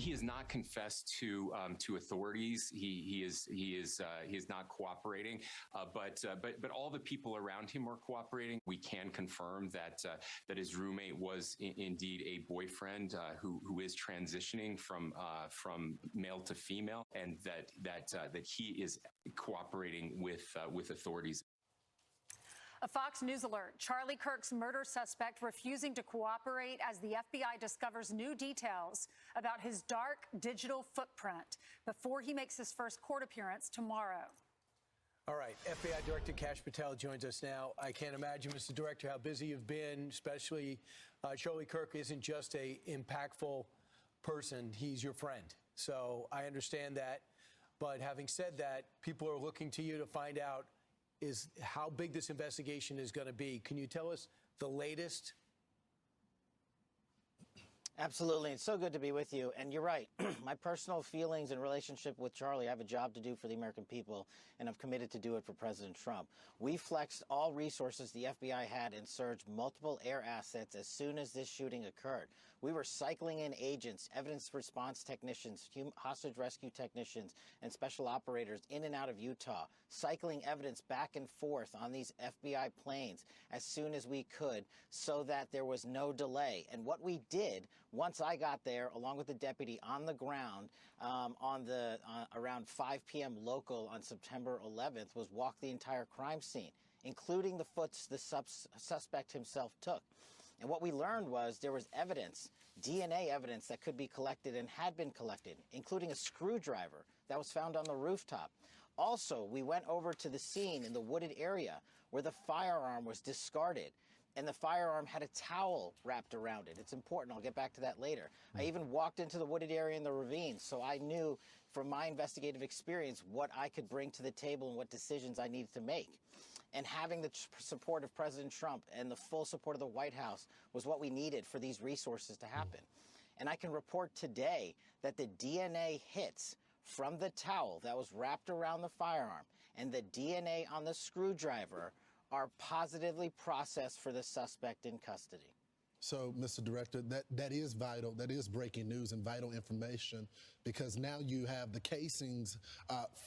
He has not confessed to authorities. He is not cooperating. But all the people around him are cooperating. We can confirm that his roommate was indeed a boyfriend who is transitioning from male to female, and that he is cooperating with authorities. A Fox News alert. Charlie Kirk's murder suspect refusing to cooperate as the FBI discovers new details about his dark digital footprint before he makes his first court appearance tomorrow. All right, FBI Director Kash Patel joins us now. I can't imagine, Mr. Director, how busy you've been, especially Charlie Kirk isn't just a impactful person, he's your friend. So I understand that. But having said that, people are looking to you to find out is how big this investigation is going to be. Can you tell us the latest? Absolutely. It's so good to be with you. And you're right. My personal feelings and relationship with Charlie, I have a job to do for the American people, and I'm committed to do it for President Trump. We flexed all resources the FBI had and surged multiple air assets as soon as this shooting occurred. We were cycling in agents, evidence response technicians, hostage rescue technicians, and special operators in and out of Utah, cycling evidence back and forth on these FBI planes as soon as we could so that there was no delay. And what we did once I got there, along with the deputy on the ground around 5 p.m. local on September 11th, was walk the entire crime scene, including the foots the suspect himself took. And what we learned was there was evidence, DNA evidence that could be collected and had been collected, including a screwdriver that was found on the rooftop. Also, we went over to the scene in the wooded area where the firearm was discarded. And the firearm had a towel wrapped around it. It's important. I'll get back to that later. I even walked into the wooded area in the ravine, so I knew from my investigative experience what I could bring to the table and what decisions I needed to make. And having the support of President Trump and the full support of the White House was what we needed for these resources to happen. And I can report today that the DNA hits from the towel that was wrapped around the firearm and the DNA on the screwdriver are positively processed for the suspect in custody. So, Mr. Director, that is vital. That is breaking news and vital information, because now you have the casings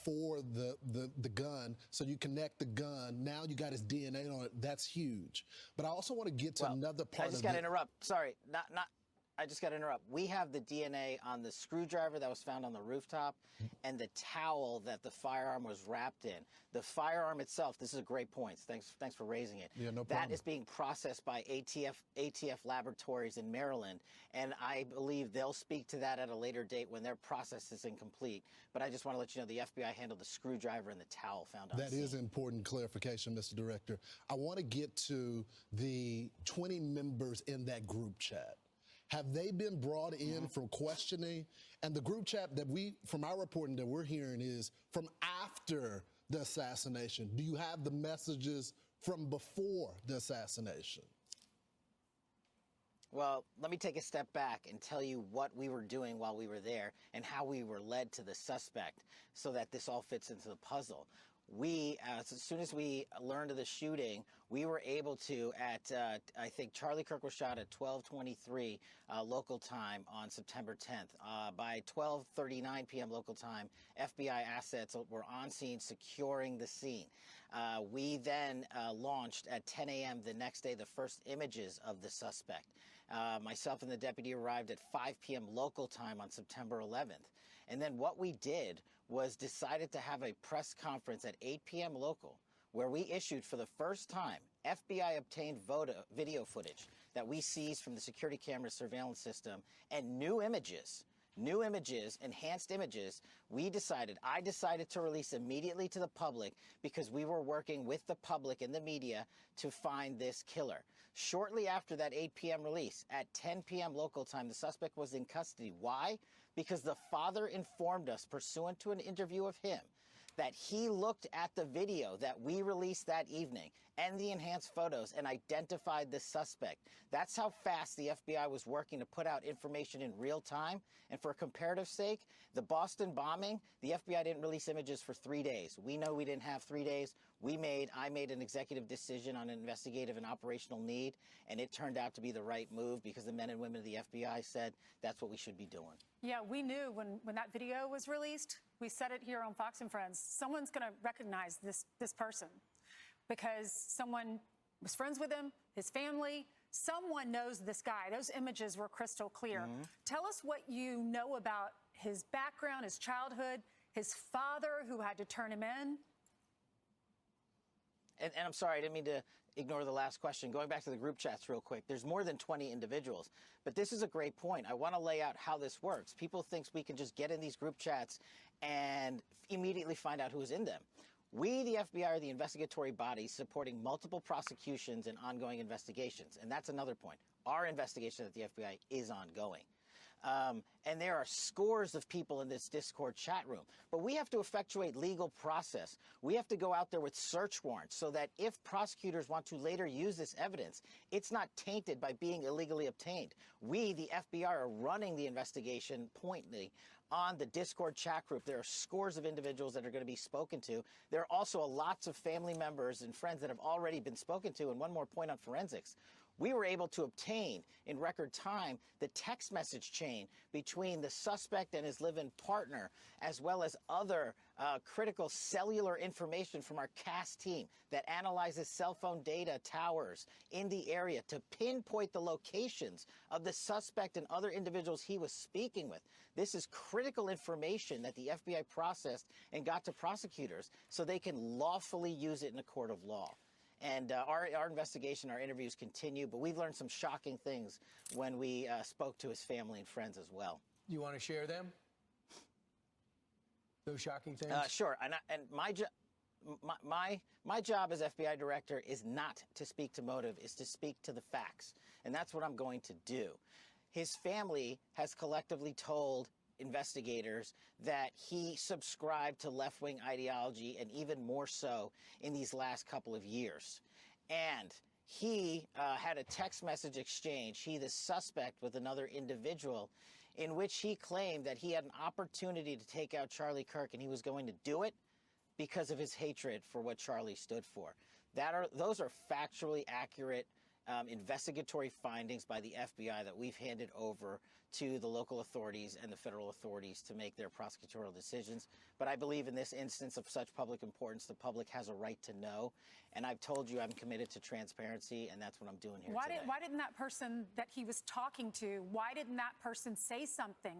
for the gun. So you connect the gun. Now you got his DNA on it. That's huge. But I also want to get to another part. I just got to interrupt. Sorry, I just got to interrupt. We have the DNA on the screwdriver that was found on the rooftop and the towel that the firearm was wrapped in. The firearm itself, this is a great point. Thanks for raising it. Yeah, no problem. That is being processed by ATF laboratories in Maryland, and I believe they'll speak to that at a later date when their process is incomplete. But I just want to let you know the FBI handled the screwdriver and the towel found on the scene. That is important clarification, Mr. Director. I want to get to the 20 members in that group chat. Have they been brought in for questioning? And the group chat that from our reporting that we're hearing is from after the assassination. Do you have the messages from before the assassination? Well, let me take a step back and tell you what we were doing while we were there and how we were led to the suspect so that this all fits into the puzzle. We, as soon as we learned of the shooting, we were able to, I think Charlie Kirk was shot at 12:23 local time on September 10th. By 12:39 p.m. local time, FBI assets were on scene securing the scene. We then launched at 10 a.m. the next day the first images of the suspect. Myself and the deputy arrived at 5 p.m. local time on September 11th. And then what we did was decided to have a press conference at 8 p.m. local, where we issued for the first time FBI obtained video footage that we seized from the security camera surveillance system and new images, enhanced images. I decided to release immediately to the public because we were working with the public and the media to find this killer. Shortly after that 8 p.m. release, at 10 p.m. local time, the suspect was in custody. Why? Because the father informed us, pursuant to an interview of him, that he looked at the video that we released that evening and the enhanced photos and identified the suspect. That's how fast the FBI was working to put out information in real time. And for comparative sake, the Boston bombing, the FBI didn't release images for 3 days. We know we didn't have 3 days. I made an executive decision on an investigative and operational need, and it turned out to be the right move because the men and women of the FBI said that's what we should be doing. Yeah, we knew when that video was released, we said it here on Fox and Friends, someone's going to recognize this person because someone was friends with him, his family, someone knows this guy. Those images were crystal clear. Tell us what you know about his background, his childhood, his father who had to turn him in. And I'm sorry, I didn't mean to ignore the last question. Going back to the group chats real quick, there's more than 20 individuals. But this is a great point. I want to lay out how this works. People think we can just get in these group chats and immediately find out who's in them. We, the FBI, are the investigatory body supporting multiple prosecutions and ongoing investigations. And that's another point. Our investigation at the FBI is ongoing. And there are scores of people in this Discord chat room. But we have to effectuate legal process. We have to go out there with search warrants so that if prosecutors want to later use this evidence, it's not tainted by being illegally obtained. We, the FBI, are running the investigation pointedly on the Discord chat group. There are scores of individuals that are going to be spoken to. There are also lots of family members and friends that have already been spoken to. And one more point on forensics. We were able to obtain in record time the text message chain between the suspect and his live-in partner, as well as other critical cellular information from our CAS team that analyzes cell phone data towers in the area to pinpoint the locations of the suspect and other individuals he was speaking with. This is critical information that the FBI processed and got to prosecutors so they can lawfully use it in a court of law. And our investigation, our interviews continue, but we've learned some shocking things when we spoke to his family and friends as well. You want to share them? Those shocking things? Sure. And my job as FBI director is not to speak to motive, is to speak to the facts. And that's what I'm going to do. His family has collectively told investigators that he subscribed to left-wing ideology, and even more so in these last couple of years. And he had a text message exchange, he the suspect, with another individual, in which he claimed that he had an opportunity to take out Charlie Kirk, and he was going to do it because of his hatred for what Charlie stood for. Those are factually accurate investigatory findings by the FBI that we've handed over to the local authorities and the federal authorities to make their prosecutorial decisions. But I believe in this instance of such public importance, the public has a right to know. And I've told you I'm committed to transparency, and that's what I'm doing here today. Why didn't that person that he was talking to, why didn't that person say something?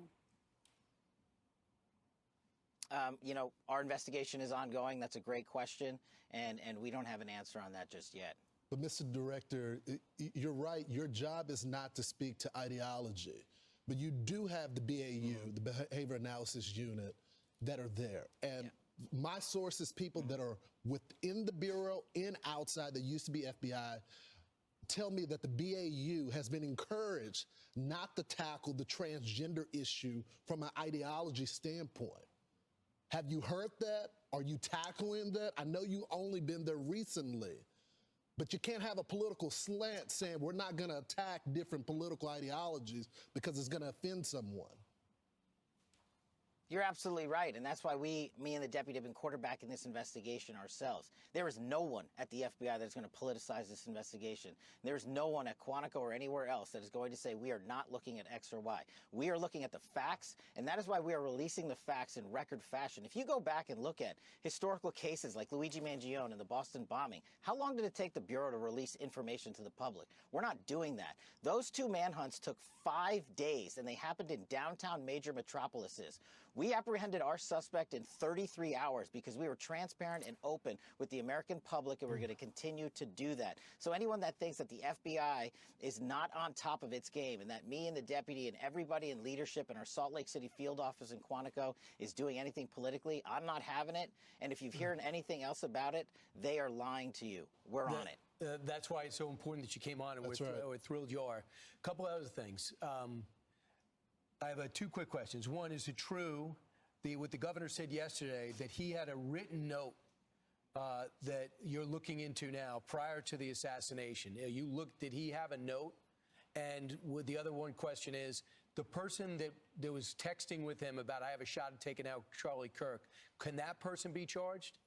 You know, our investigation is ongoing. That's a great question, and we don't have an answer on that just yet. But, Mr. Director, you're right. Your job is not to speak to ideology. But you do have the BAU, the Behavior Analysis Unit, that are there. And my sources, people that are within the Bureau and outside that used to be FBI, tell me that the BAU has been encouraged not to tackle the transgender issue from an ideology standpoint. Have you heard that? Are you tackling that? I know you've only been there recently. But you can't have a political slant saying we're not going to attack different political ideologies because it's going to offend someone. You're absolutely right, and that's why me and the deputy have been quarterbacking this investigation ourselves. There is no one at the FBI that's going to politicize this investigation. There's no one at Quantico or anywhere else that is going to say we are not looking at X or Y. We are looking at the facts, and that is why we are releasing the facts in record fashion. If you go back and look at historical cases like Luigi Mangione and the Boston bombing, how long did it take the Bureau to release information to the public? We're not doing that. Those two manhunts took 5 days, and they happened in downtown major metropolises. We apprehended our suspect in 33 hours because we were transparent and open with the American public, and we're going to continue to do that. So anyone that thinks that the FBI is not on top of its game and that me and the deputy and everybody in leadership in our Salt Lake City field office in Quantico is doing anything politically, I'm not having it. And if you've heard anything else about it, they are lying to you. We're on it. That's why it's so important that you came on, and we're thrilled you are. A couple other things. I have 2 quick questions. One, is it true what the governor said yesterday, that he had a written note that you're looking into now prior to the assassination? Did he have a note? And the other one question is, the person that was texting with him about, I have a shot at taking out Charlie Kirk, can that person be charged?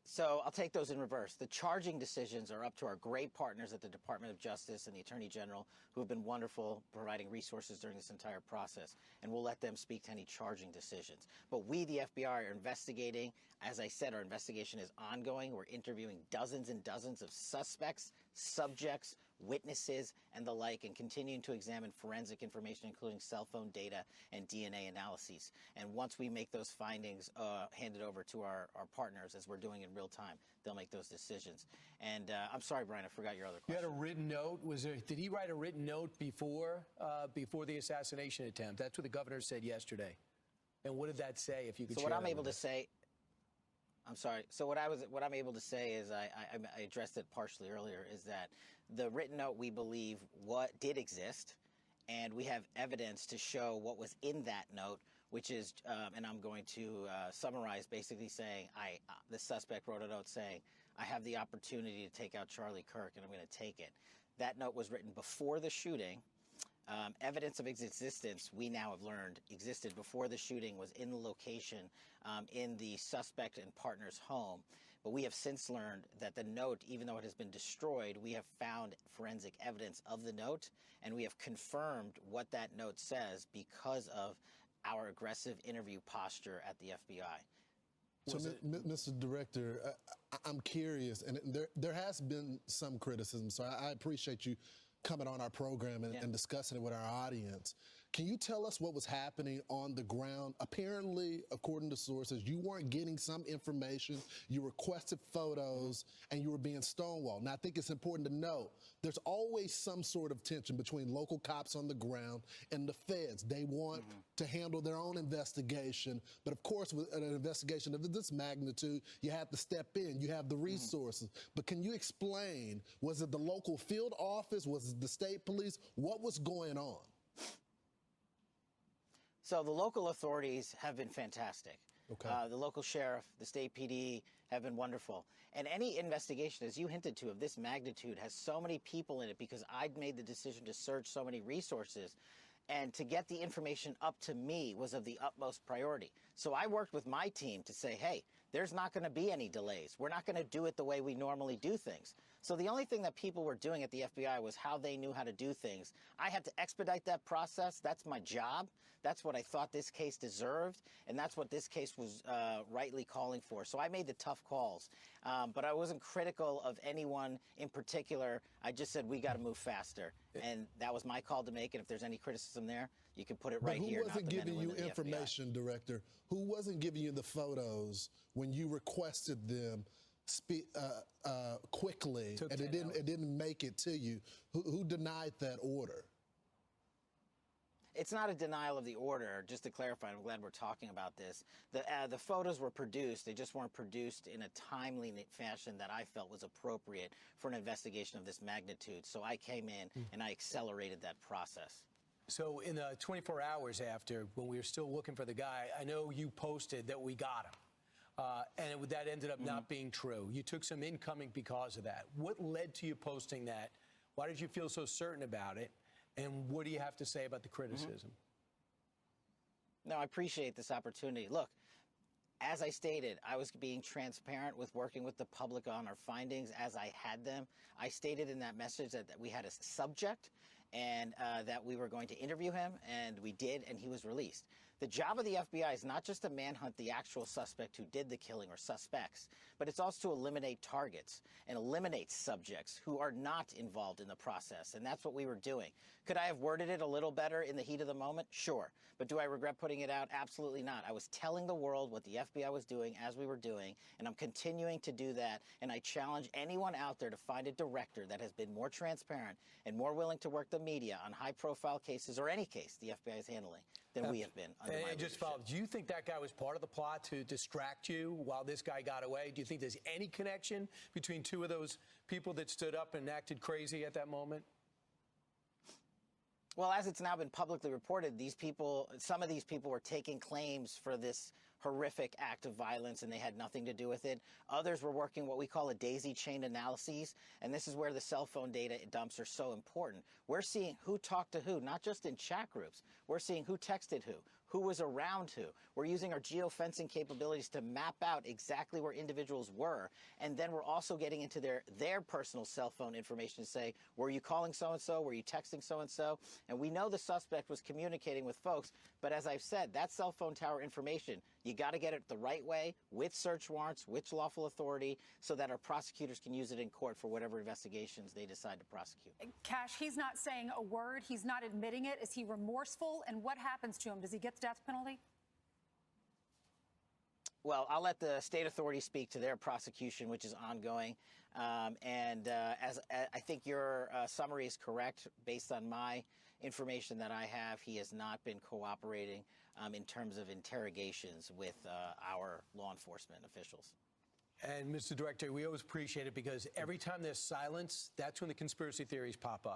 So I'll take those in reverse. The charging decisions are up to our great partners at the Department of Justice and the Attorney General, who have been wonderful providing resources during this entire process. And we'll let them speak to any charging decisions. But we, the FBI, are investigating. As I said, our investigation is ongoing. We're interviewing dozens and dozens of suspects, subjects, witnesses, and the like, and continuing to examine forensic information, including cell phone data and DNA analyses. And once we make those findings, hand it over to our partners, as we're doing in real time, they'll make those decisions. And I'm sorry, Brian, I forgot your other question. You had a written note. Did he write a written note before the assassination attempt? That's what the governor said yesterday. And what did that say, if you could share? So what I'm able to say, I'm sorry. So what I'm able to say is, I addressed it partially earlier, is that the written note, we believe, did exist, and we have evidence to show what was in that note, which is, and I'm going to summarize, basically saying, the suspect wrote a note saying, I have the opportunity to take out Charlie Kirk, and I'm going to take it. That note was written before the shooting. Evidence of its existence, we now have learned, existed before the shooting, was in the location in the suspect and partner's home. But we have since learned that the note, even though it has been destroyed, we have found forensic evidence of the note, and we have confirmed what that note says because of our aggressive interview posture at the FBI. So, Mr. Director, I'm curious, and there has been some criticism, so I appreciate you coming on our program and discussing it with our audience. Can you tell us what was happening on the ground? Apparently, according to sources, you weren't getting some information, you requested photos, and you were being stonewalled. Now, I think it's important to note, there's always some sort of tension between local cops on the ground and the feds. They want to handle their own investigation, but of course, with an investigation of this magnitude, you have to step in, you have the resources. But can you explain, was it the local field office, was it the state police? What was going on? So the local authorities have been fantastic. Okay. The local sheriff, the state PD have been wonderful. And any investigation, as you hinted to, of this magnitude has so many people in it because I'd made the decision to search so many resources. And to get the information up to me was of the utmost priority. So I worked with my team to say, hey, there's not going to be any delays. We're not going to do it the way we normally do things. So the only thing that people were doing at the FBI was how they knew how to do things. I had to expedite that process. That's my job. That's what I thought this case deserved, and that's what this case was rightly calling for. So I made the tough calls, but I wasn't critical of anyone in particular. I just said, we got to move faster, and that was my call to make, and if there's any criticism there, you can put it right here. Who wasn't giving you information, Director? Who wasn't giving you the photos when you requested them quickly, and it didn't make it to you? Who denied that order? It's not a denial of the order. Just to clarify, I'm glad we're talking about this. The photos were produced. They just weren't produced in a timely fashion that I felt was appropriate for an investigation of this magnitude. So I came in and I accelerated that process. So in the 24 hours after, when we were still looking for the guy, I know you posted that we got him. And that ended up not being true. You took some incoming because of that. What led to you posting that? Why did you feel so certain about it? And what do you have to say about the criticism? No, I appreciate this opportunity. Look, as I stated, I was being transparent with working with the public on our findings as I had them. I stated in that message that we had a subject and that we were going to interview him, and we did, and he was released. The job of the FBI is not just to manhunt the actual suspect who did the killing or suspects, but it's also to eliminate targets and eliminate subjects who are not involved in the process, and that's what we were doing. Could I have worded it a little better in the heat of the moment? Sure. But do I regret putting it out? Absolutely not. I was telling the world what the FBI was doing as we were doing, and I'm continuing to do that, and I challenge anyone out there to find a director that has been more transparent and more willing to work the media on high-profile cases, or any case the FBI is handling, than we have been under my leadership. Just follow, do you think that guy was part of the plot to distract you while this guy got away? Do you think there's any connection between two of those people that stood up and acted crazy at that moment? Well, as it's now been publicly reported, these people, some of these people were taking claims for this horrific act of violence and they had nothing to do with it. Others were working what we call a daisy chain analyses, and this is where the cell phone data dumps are so important. We're seeing who talked to who, not just in chat groups. We're seeing who texted who was around who. We're using our geofencing capabilities to map out exactly where individuals were, and then we're also getting into their personal cell phone information to say, were you calling so-and-so, were you texting so-and-so? And we know the suspect was communicating with folks, but as I've said, that cell phone tower information, you got to get it the right way, with search warrants, with lawful authority, so that our prosecutors can use it in court for whatever investigations they decide to prosecute. Cash, he's not saying a word. He's not admitting it. Is he remorseful? And what happens to him? Does he get the death penalty? Well, I'll let the state authorities speak to their prosecution, which is ongoing. As I think your summary is correct, based on my information that I have, he has not been cooperating in terms of interrogations with our law enforcement officials. And Mr. Director, we always appreciate it because every time there's silence, that's when the conspiracy theories pop up.